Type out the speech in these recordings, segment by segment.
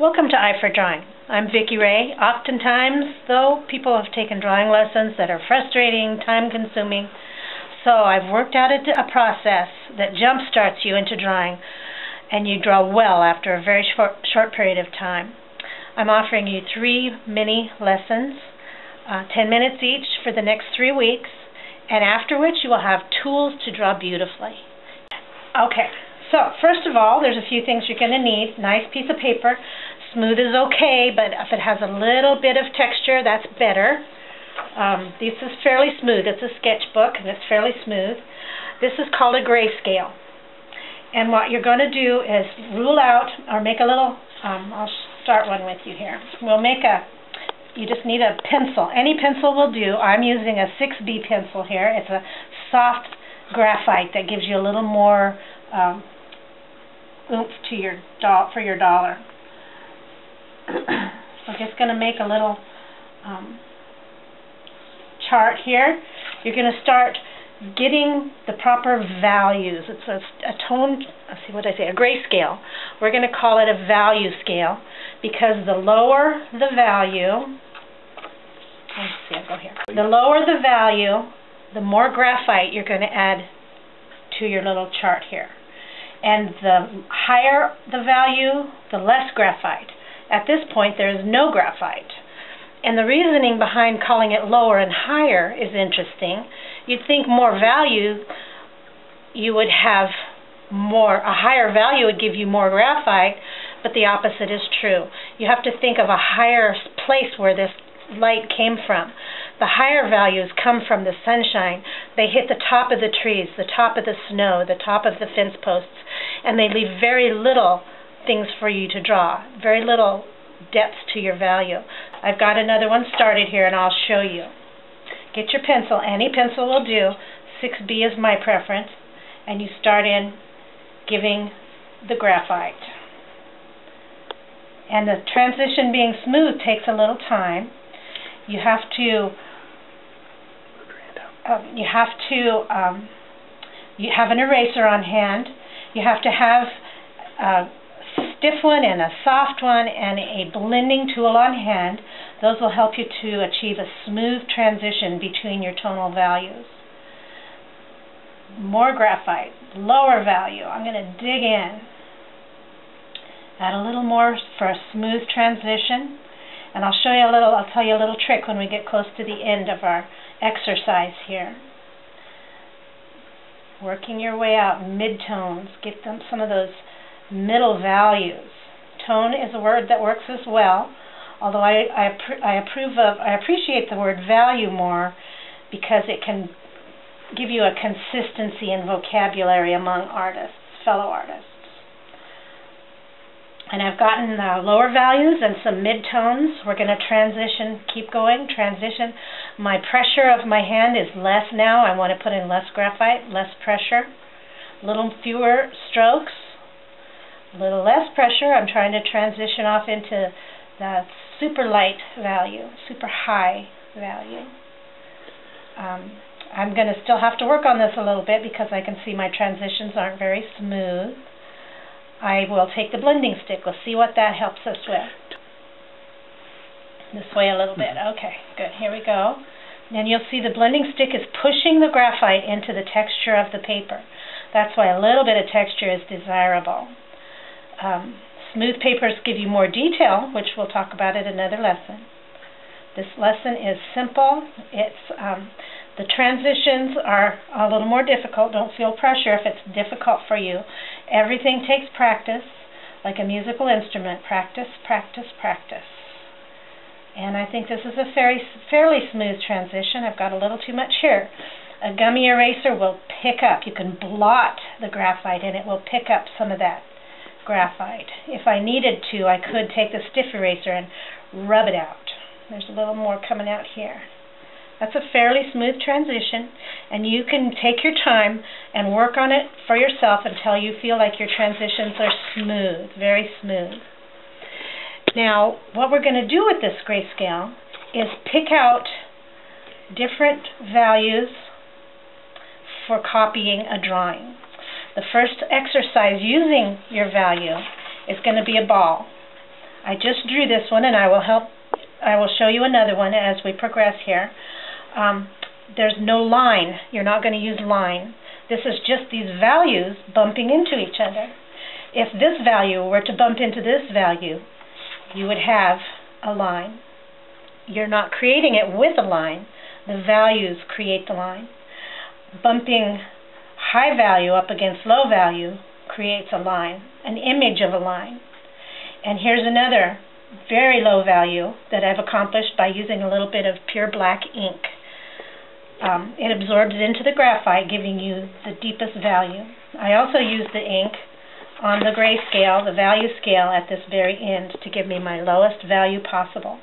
Welcome to Eye for Drawing. I'm Vicky Re. Oftentimes, though, people have taken drawing lessons that are frustrating, time-consuming, so I've worked out a process that jump-starts you into drawing, and you draw well after a very short period of time. I'm offering you 3 mini lessons, 10 minutes each for the next 3 weeks, and after which you will have tools to draw beautifully. Okay. So, first of all, there's a few things you're going to need. Nice piece of paper. Smooth is okay, but if it has a little bit of texture, that's better. This is fairly smooth. It's a sketchbook, and it's fairly smooth. This is called a grayscale. And what you're going to do is rule out, or make a little, I'll start one with you here. You just need a pencil. Any pencil will do. I'm using a 6B pencil here. It's a soft graphite that gives you a little more oomph to for your dollar. We're just going to make a little chart here. You're going to start getting the proper values. It's a tone, let's see what I say, a grayscale. We're going to call it a value scale because the lower the value, let's see, I'll go here. The lower the value, the more graphite you're going to add to your little chart here. And the higher the value, the less graphite. At this point, there is no graphite. And the reasoning behind calling it lower and higher is interesting. You'd think more value, you would have more, a higher value would give you more graphite, but the opposite is true. You have to think of a higher place where this light came from. The higher values come from the sunshine. They hit the top of the trees, the top of the snow, the top of the fence posts, and they leave very little things for you to draw, very little depth to your value. I've got another one started here and I'll show you. Get your pencil, any pencil will do. 6B is my preference, and you start in giving the graphite. And the transition being smooth takes a little time. You have to you have an eraser on hand. You have to have a stiff one and a soft one and a blending tool on hand. Those will help you to achieve a smooth transition between your tonal values. More graphite, lower value. I'm going to dig in. Add a little more for a smooth transition. And I'll tell you a little trick when we get close to the end of our exercise here. Working your way out, mid-tones, get some of those middle values. Tone is a word that works as well, although I appreciate the word value more because it can give you a consistency in vocabulary among artists, fellow artists. And I've gotten lower values and some mid-tones. We're going to transition, keep going, transition. My pressure of my hand is less now. I want to put in less graphite, less pressure, a little fewer strokes, a little less pressure. I'm trying to transition off into the super light value, super high value. I'm going to still have to work on this a little bit because I can see my transitions aren't very smooth. I will take the blending stick. Let's see what that helps us with. This way a little bit. Okay, good. Here we go. And you'll see the blending stick is pushing the graphite into the texture of the paper. That's why a little bit of texture is desirable. Smooth papers give you more detail, which we'll talk about in another lesson. This lesson is simple. The transitions are a little more difficult. Don't feel pressure if it's difficult for you. Everything takes practice, like a musical instrument. Practice, practice, practice. And I think this is a fairly smooth transition. I've got a little too much here. A gummy eraser will pick up. You can blot the graphite and it will pick up some of that graphite. If I needed to, I could take the stiff eraser and rub it out. There's a little more coming out here. That's a fairly smooth transition, and you can take your time and work on it for yourself until you feel like your transitions are smooth, very smooth. Now, what we're going to do with this grayscale is pick out different values for copying a drawing. The first exercise using your value is going to be a ball. I just drew this one, and I will show you another one as we progress here. There's no line. You're not going to use line. This is just these values bumping into each other. If this value were to bump into this value, you would have a line. You're not creating it with a line. The values create the line. Bumping high value up against low value creates a line, an image of a line. And here's another very low value that I've accomplished by using a little bit of pure black ink. It absorbs into the graphite, giving you the deepest value. I also use the ink on the grayscale, the value scale, at this very end to give me my lowest value possible.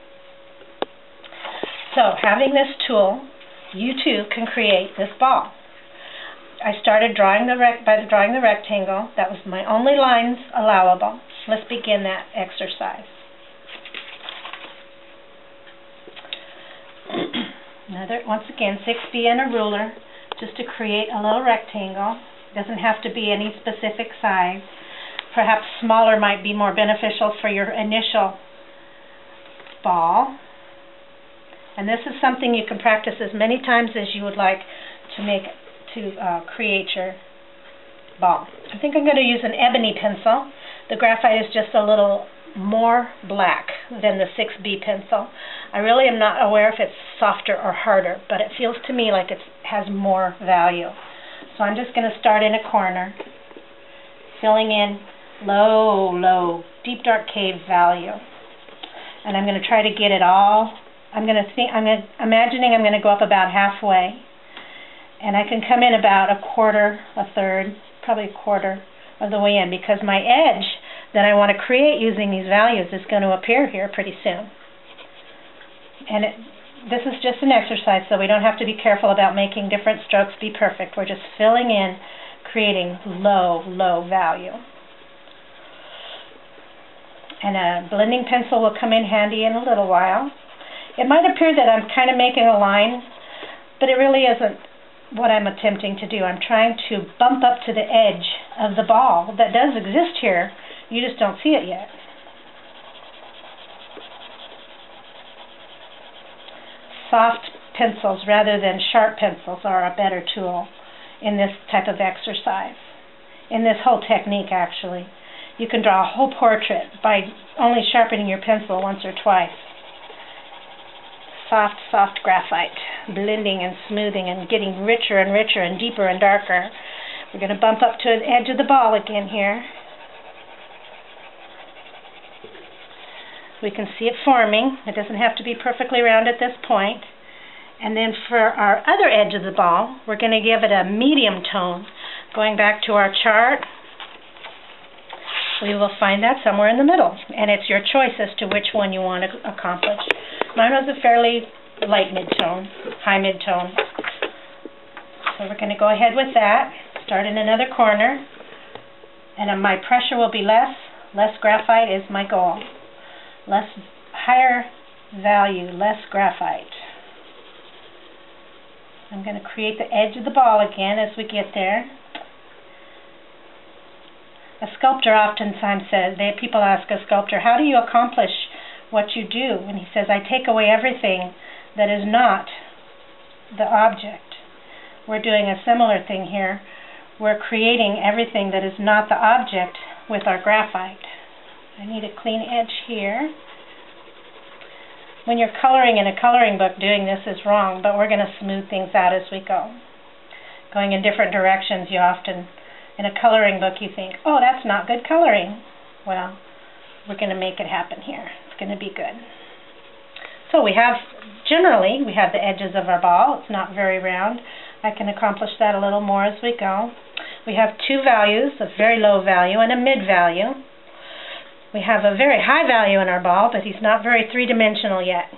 So, having this tool, you too can create this ball. I started drawing by drawing the rectangle. That was my only lines allowable. Let's begin that exercise. Once again, 6B and a ruler, just to create a little rectangle. Doesn't have to be any specific size. Perhaps smaller might be more beneficial for your initial ball. And this is something you can practice as many times as you would like to create your ball. I think I'm going to use an ebony pencil. The graphite is just a little more black than the 6B pencil. I really am not aware if it's softer or harder, but it feels to me like it has more value. So I'm just going to start in a corner, filling in low, deep dark cave value. And I'm going to try to get it all. Imagining I'm going to go up about halfway, and I can come in about a quarter, a third, probably a quarter of the way in, because my edge that I want to create using these values is going to appear here pretty soon. And this is just an exercise, so we don't have to be careful about making different strokes be perfect. We're just filling in, creating low value. And a blending pencil will come in handy in a little while. It might appear that I'm kind of making a line, but it really isn't what I'm attempting to do. I'm trying to bump up to the edge of the ball that does exist here. You just don't see it yet. Soft pencils rather than sharp pencils are a better tool in this type of exercise, in this whole technique actually. You can draw a whole portrait by only sharpening your pencil once or twice. Soft graphite, blending and smoothing and getting richer and richer and deeper and darker. We're going to bump up to the edge of the ball again here. We can see it forming. It doesn't have to be perfectly round at this point. And then for our other edge of the ball, we're going to give it a medium tone. Going back to our chart, we will find that somewhere in the middle. And it's your choice as to which one you want to accomplish. Mine was a fairly light mid-tone, high mid-tone. So we're going to go ahead with that. Start in another corner. And my pressure will be less. Less graphite is my goal. Higher value, less graphite. I'm going to create the edge of the ball again as we get there. A sculptor oftentimes says, people ask a sculptor, how do you accomplish what you do? And he says, I take away everything that is not the object. We're doing a similar thing here. We're creating everything that is not the object with our graphite. I need a clean edge here. When you're coloring in a coloring book, doing this is wrong, but we're going to smooth things out as we go. Going in different directions, you often, in a coloring book, you think, oh, that's not good coloring. Well, we're going to make it happen here. It's going to be good. So generally, we have the edges of our ball. It's not very round. I can accomplish that a little more as we go. We have two values, a very low value and a mid value. We have a very high value in our ball, but he's not very three-dimensional yet.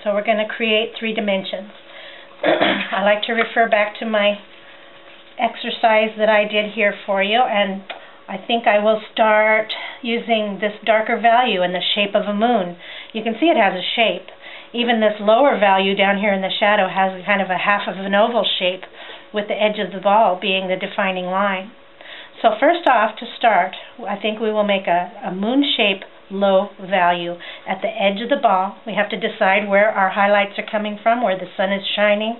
So we're going to create 3 dimensions. I like to refer back to my exercise that I did here for you, and I think I will start using this darker value in the shape of a moon. You can see it has a shape. Even this lower value down here in the shadow has kind of a half of an oval shape, with the edge of the ball being the defining line. So first off, to start, I think we will make a moon shape low value. At the edge of the ball, we have to decide where our highlights are coming from, where the sun is shining.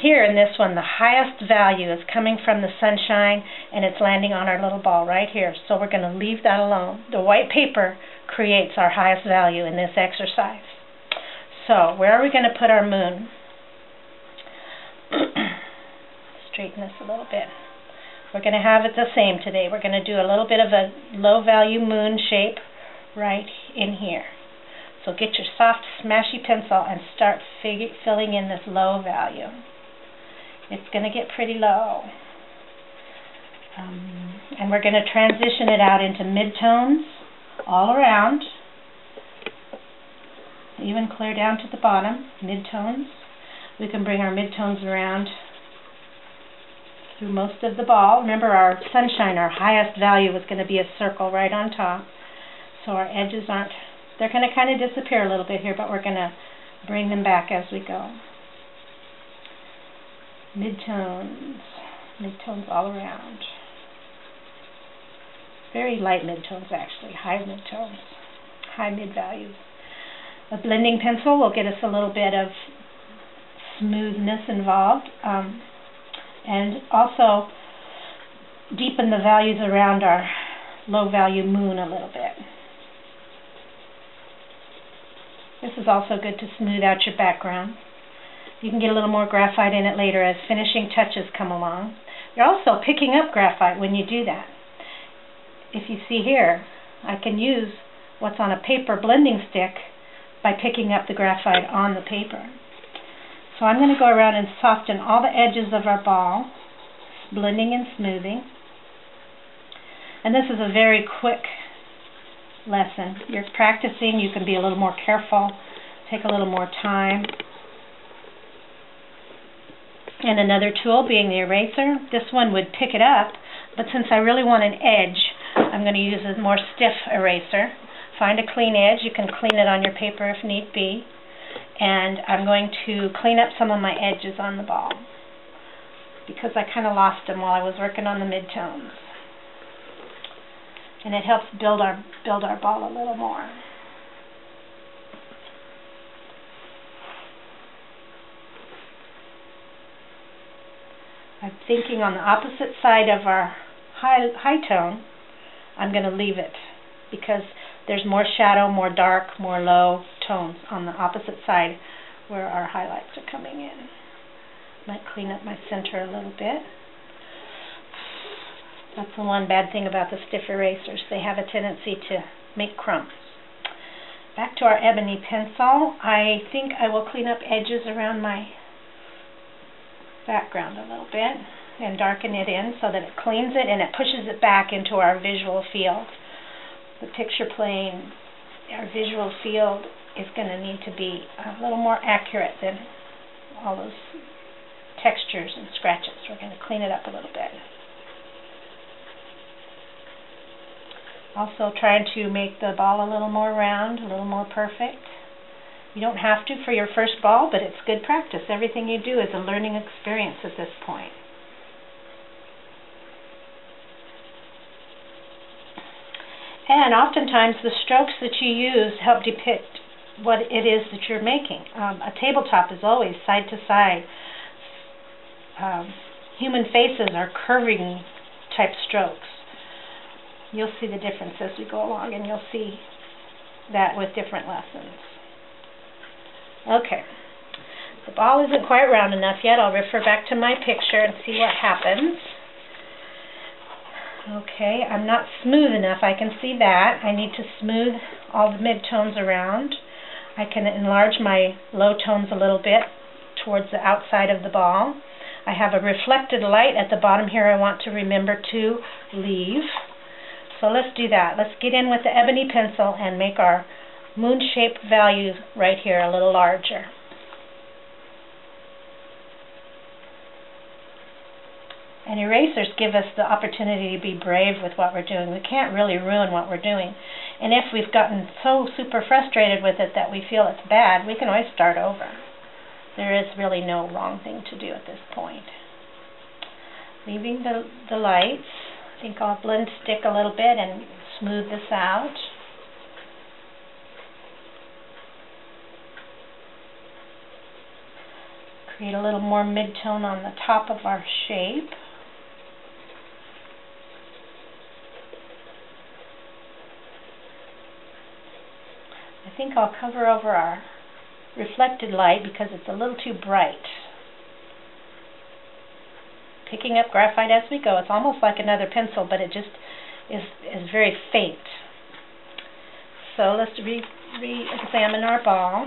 Here in this one, the highest value is coming from the sunshine, and it's landing on our little ball right here. So we're going to leave that alone. The white paper creates our highest value in this exercise. So where are we going to put our moon? Straighten this a little bit. We're going to have it the same today. We're going to do a little bit of a low value moon shape right in here. So get your soft smashy pencil and start filling in this low value. It's going to get pretty low. And we're going to transition it out into midtones all around, even clear down to the bottom, midtones. We can bring our midtones around through most of the ball. Remember, our sunshine, our highest value, is going to be a circle right on top. So our edges aren't, they're going to kind of disappear a little bit here, but we're going to bring them back as we go. Midtones all around. Very light midtones, actually, high midtones, high mid values. A blending pencil will get us a little bit of smoothness involved, and also deepen the values around our low value moon a little bit. This is also good to smooth out your background. You can get a little more graphite in it later as finishing touches come along. You're also picking up graphite when you do that. If you see here, I can use what's on a paper blending stick by picking up the graphite on the paper. So I'm going to go around and soften all the edges of our ball, blending and smoothing. And this is a very quick lesson. You're practicing, you can be a little more careful, take a little more time. And another tool being the eraser. This one would pick it up, but since I really want an edge, I'm going to use a more stiff eraser. Find a clean edge. You can clean it on your paper if need be. And I'm going to clean up some of my edges on the ball because I kind of lost them while I was working on the midtones. And it helps build our ball a little more. I'm thinking on the opposite side of our high tone, I'm going to leave it because there's more shadow, more dark, more low tones on the opposite side where our highlights are coming in. Might clean up my center a little bit. That's the one bad thing about the stiff erasers. They have a tendency to make crumbs. Back to our ebony pencil. I think I will clean up edges around my background a little bit and darken it in so that it cleans it and it pushes it back into our visual field. The picture plane, our visual field, is going to need to be a little more accurate than all those textures and scratches. We're going to clean it up a little bit. Also trying to make the ball a little more round, a little more perfect. You don't have to for your first ball, but it's good practice. Everything you do is a learning experience at this point. And oftentimes the strokes that you use help depict what it is that you're making. A tabletop is always side to side. Human faces are curving type strokes. You'll see the difference as we go along, and you'll see that with different lessons. Okay, the ball isn't quite round enough yet. I'll refer back to my picture and see what happens. Okay, I'm not smooth enough. I can see that. I need to smooth all the midtones around. I can enlarge my low tones a little bit towards the outside of the ball. I have a reflected light at the bottom here I want to remember to leave. So let's do that. Let's get in with the ebony pencil and make our moon-shaped values right here a little larger. And erasers give us the opportunity to be brave with what we're doing. We can't really ruin what we're doing. And if we've gotten so super frustrated with it that we feel it's bad, we can always start over. There is really no wrong thing to do at this point. Leaving the lights. I think I'll blend stick a little bit and smooth this out. Create a little more mid-tone on the top of our shape. I think I'll cover over our reflected light because it's a little too bright. Picking up graphite as we go. It's almost like another pencil, but it just is very faint. So let's re-examine our ball.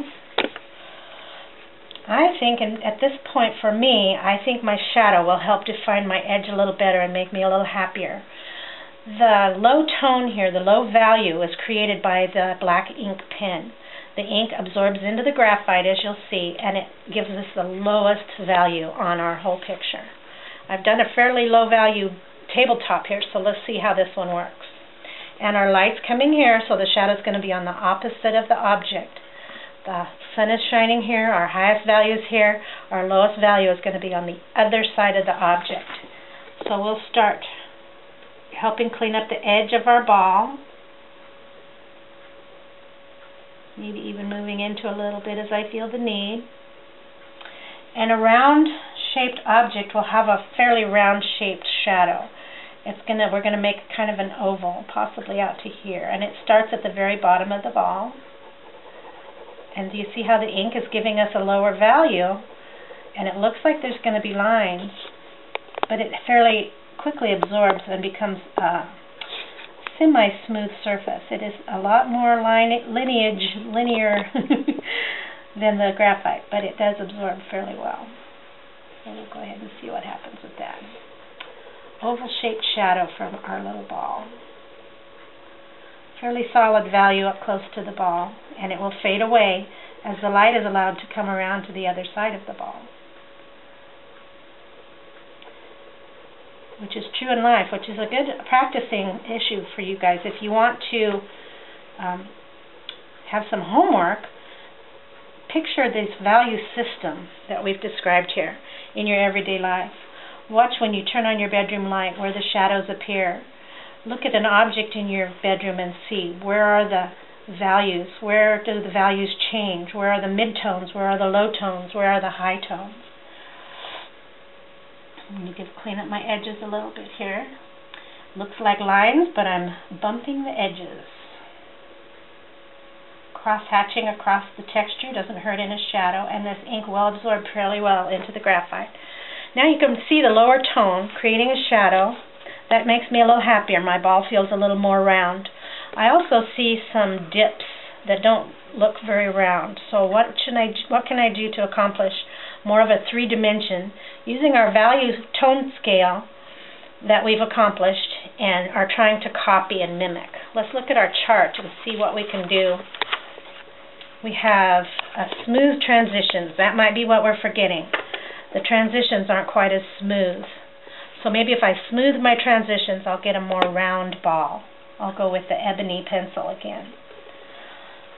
I think, and at this point for me, I think my shadow will help define my edge a little better and make me a little happier. The low tone here, the low value, is created by the black ink pen. The ink absorbs into the graphite, as you'll see, and it gives us the lowest value on our whole picture. I've done a fairly low value tabletop here, so let's see how this one works. And our light's coming here, so the shadow's going to be on the opposite of the object. The sun is shining here, our highest value is here, our lowest value is going to be on the other side of the object. So we'll start helping clean up the edge of our ball. Maybe even moving into a little bit as I feel the need. And a round-shaped object will have a fairly round-shaped shadow. We're going to make kind of an oval, possibly out to here. And it starts at the very bottom of the ball. And do you see how the ink is giving us a lower value? And it looks like there's going to be lines, but it fairly quickly absorbs and becomes a semi-smooth surface. It is a lot more linear than the graphite, but it does absorb fairly well. So we'll go ahead and see what happens with that. Oval-shaped shadow from our little ball. Fairly solid value up close to the ball, and it will fade away as the light is allowed to come around to the other side of the ball. Which is true in life, which is a good practicing issue for you guys. If you want to have some homework, picture this value system that we've described here in your everyday life. Watch when you turn on your bedroom light where the shadows appear. Look at an object in your bedroom and see where are the values, where do the values change, where are the midtones, where are the low tones, where are the high tones. I'm going to clean up my edges a little bit here. Looks like lines, but I'm bumping the edges. Cross-hatching across the texture doesn't hurt in a shadow, and this ink will absorb fairly well into the graphite. Now you can see the lower tone creating a shadow. That makes me a little happier. My ball feels a little more round. I also see some dips that don't look very round. So what can I do to accomplish more of a three-dimension using our value tone scale that we've accomplished and are trying to copy and mimic? Let's look at our chart and see what we can do. We have smooth transitions. That might be what we're forgetting. The transitions aren't quite as smooth. So maybe if I smooth my transitions, I'll get a more round ball. I'll go with the ebony pencil again.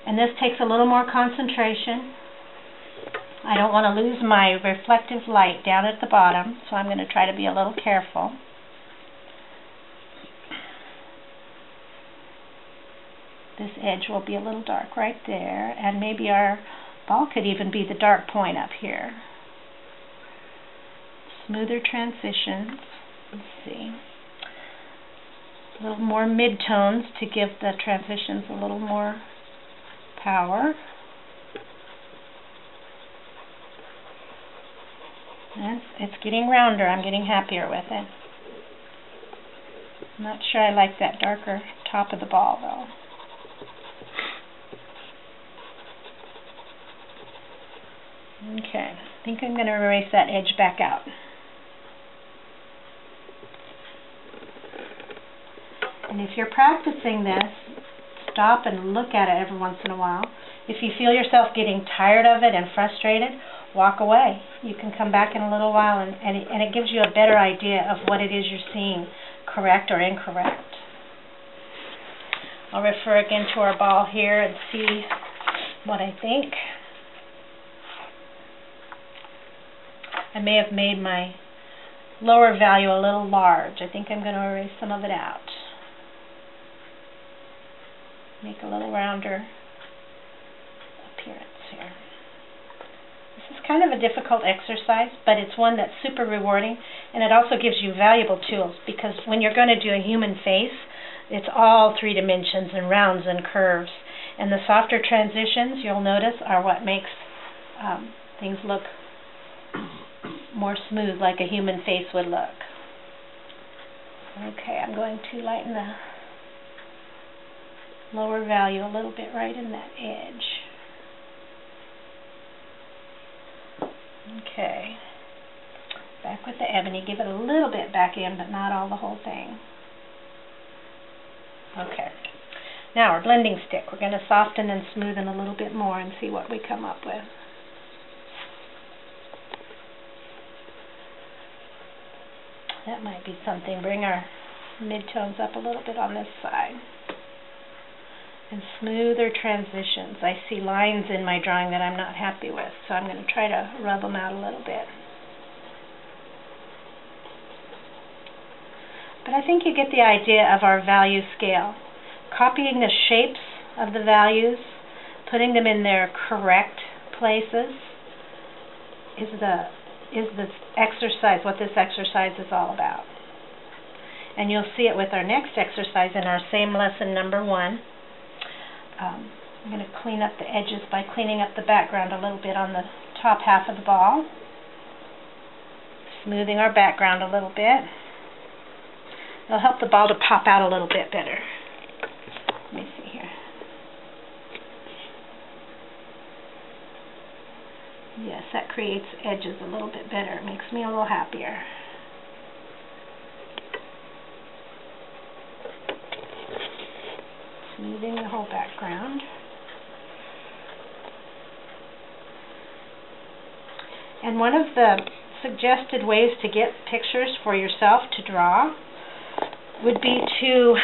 And this takes a little more concentration. I don't want to lose my reflective light down at the bottom, so I'm going to try to be a little careful. This edge will be a little dark right there, and maybe our ball could even be the dark point up here. Smoother transitions. Let's see. A little more mid-tones to give the transitions a little more power. Yes, it's getting rounder. I'm getting happier with it. I'm not sure I like that darker top of the ball, though. Okay, I think I'm going to erase that edge back out. And if you're practicing this, stop and look at it every once in a while. If you feel yourself getting tired of it and frustrated, walk away. You can come back in a little while and it gives you a better idea of what it is you're seeing, correct or incorrect. I'll refer again to our ball here and see what I think. I may have made my lower value a little large. I think I'm going to erase some of it out. Make a little rounder appearance here. This is kind kind of a difficult exercise, but it's one that's super rewarding, and it also gives you valuable tools, because when you're going to do a human face, it's all 3 dimensions and rounds and curves. And the softer transitions, you'll notice, are what makes things look more smooth, like a human face would look. Okay, I'm going to lighten the lower value a little bit right in that edge. Okay, back with the ebony. Give it a little bit back in, but not all the whole thing. Okay, now our blending stick. We're going to soften and smoothen a little bit more and see what we come up with. That might be something. Bring our midtones up a little bit on this side. And smoother transitions. I see lines in my drawing that I'm not happy with, so I'm going to try to rub them out a little bit. But I think you get the idea of our value scale. Copying the shapes of the values, putting them in their correct places is the exercise, what this exercise is all about. And you'll see it with our next exercise in our same lesson, number 1. I'm going to clean up the edges by cleaning up the background a little bit on the top half of the ball. Smoothing our background a little bit. It'll help the ball to pop out a little bit better. Let me see here. Yes, that creates edges a little bit better. It makes me a little happier. Smoothing the whole background. And one of the suggested ways to get pictures for yourself to draw would be to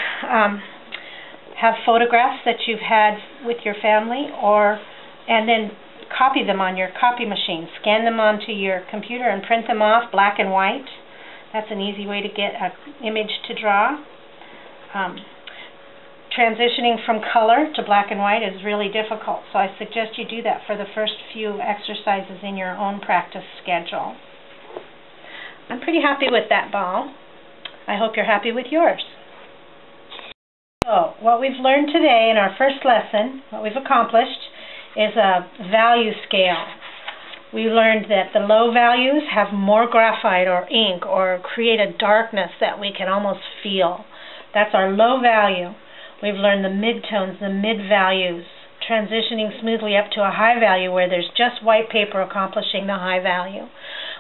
have photographs that you've had with your family, and then copy them on your copy machine. Scan them onto your computer and print them off black and white. That's an easy way to get an image to draw. Transitioning from color to black and white is really difficult, so I suggest you do that for the first few exercises in your own practice schedule. I'm pretty happy with that ball. I hope you're happy with yours. So, what we've learned today in our first lesson, what we've accomplished, is a value scale. We learned that the low values have more graphite or ink or create a darkness that we can almost feel. That's our low value. We've learned the midtones, the mid-values, transitioning smoothly up to a high value where there's just white paper accomplishing the high value.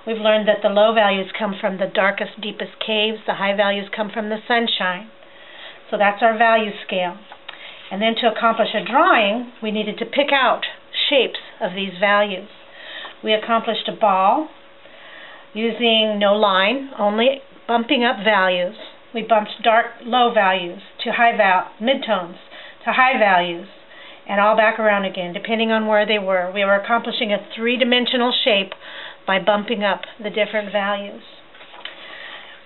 We've learned that the low values come from the darkest, deepest caves. The high values come from the sunshine. So that's our value scale. And then to accomplish a drawing, we needed to pick out shapes of these values. We accomplished a ball using no line, only bumping up values. We bumped low values to midtones to high values, and all back around again, depending on where they were. We were accomplishing a 3-dimensional shape by bumping up the different values.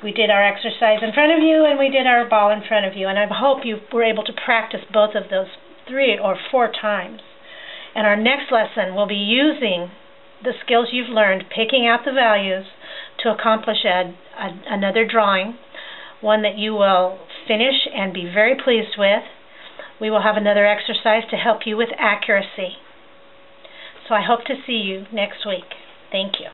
We did our exercise in front of you, and we did our ball in front of you, and I hope you were able to practice both of those 3 or 4 times. And our next lesson will be using the skills you've learned, picking out the values to accomplish another drawing, one that you will finish and be very pleased with. We will have another exercise to help you with accuracy. So I hope to see you next week. Thank you.